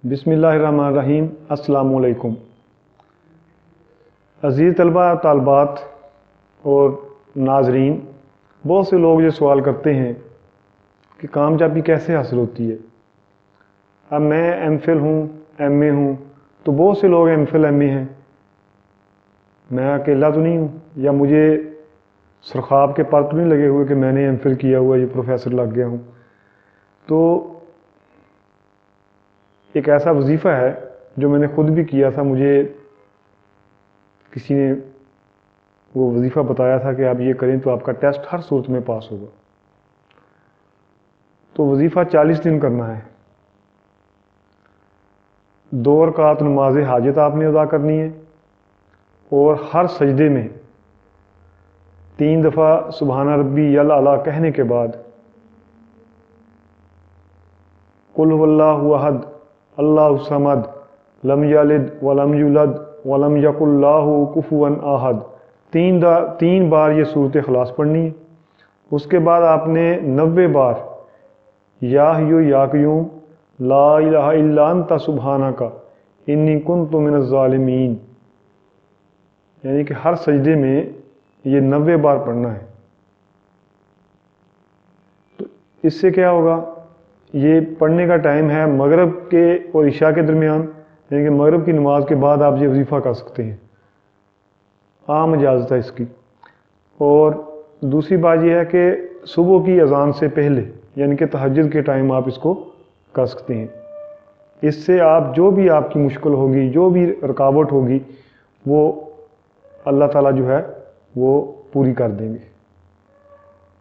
बिस्मिल्लाहिर्रहमानिर्रहीम। अस्सलाम वालेकुम। अज़ीज़ तलबा तालबात और नाजरीन, बहुत से लोग ये सवाल करते हैं कि कामयाबी कैसे हासिल होती है। अब मैं एमफिल हूँ, एमए हूँ, तो बहुत से लोग एमफिल एमए हैं, मैं अकेला तो नहीं हूँ, या मुझे सरखाब के पर तो नहीं लगे हुए कि मैंने एमफिल किया हुआ ये प्रोफेसर लग गया हूँ। तो एक ऐसा वजीफ़ा है जो मैंने ख़ुद भी किया था। मुझे किसी ने वो वजीफ़ा बताया था कि आप ये करें तो आपका टेस्ट हर सूरत में पास होगा। तो वजीफ़ा 40 दिन करना है। 2 रकात नमाज हाजत आपने अदा करनी है और हर सजदे में 3 दफ़ा सुबहान रब्बी यल आला कहने के बाद कुल हुवल्लाहु अहद अल्लाहु समद लम यलिद वलम यूलद वलम यकुल लाहु कुफुवन अहद 3 बार ये सूरत इखलास पढ़नी है। उसके बाद आपने 90 बार या हय्यु या क़य्यूम ला इलाहा इल्ला अंता सुब्हानका इन्नी कुन्तु मिनज़ ज़ालिमीन, यानी कि हर सजदे में ये 90 बार पढ़ना है। तो इससे क्या होगा, ये पढ़ने का टाइम है मगरिब के और इशा के दरमियान, यानी कि मगरिब की नमाज के बाद आप ये वजीफ़ा कर सकते हैं, आम इजाज़त है इसकी। और दूसरी बात यह है कि सुबह की अज़ान से पहले, यानी कि तहज्जुद के टाइम आप इसको कर सकते हैं। इससे आप जो भी आपकी मुश्किल होगी, जो भी रुकावट होगी, वो अल्लाह ताला जो है वो पूरी कर देंगे।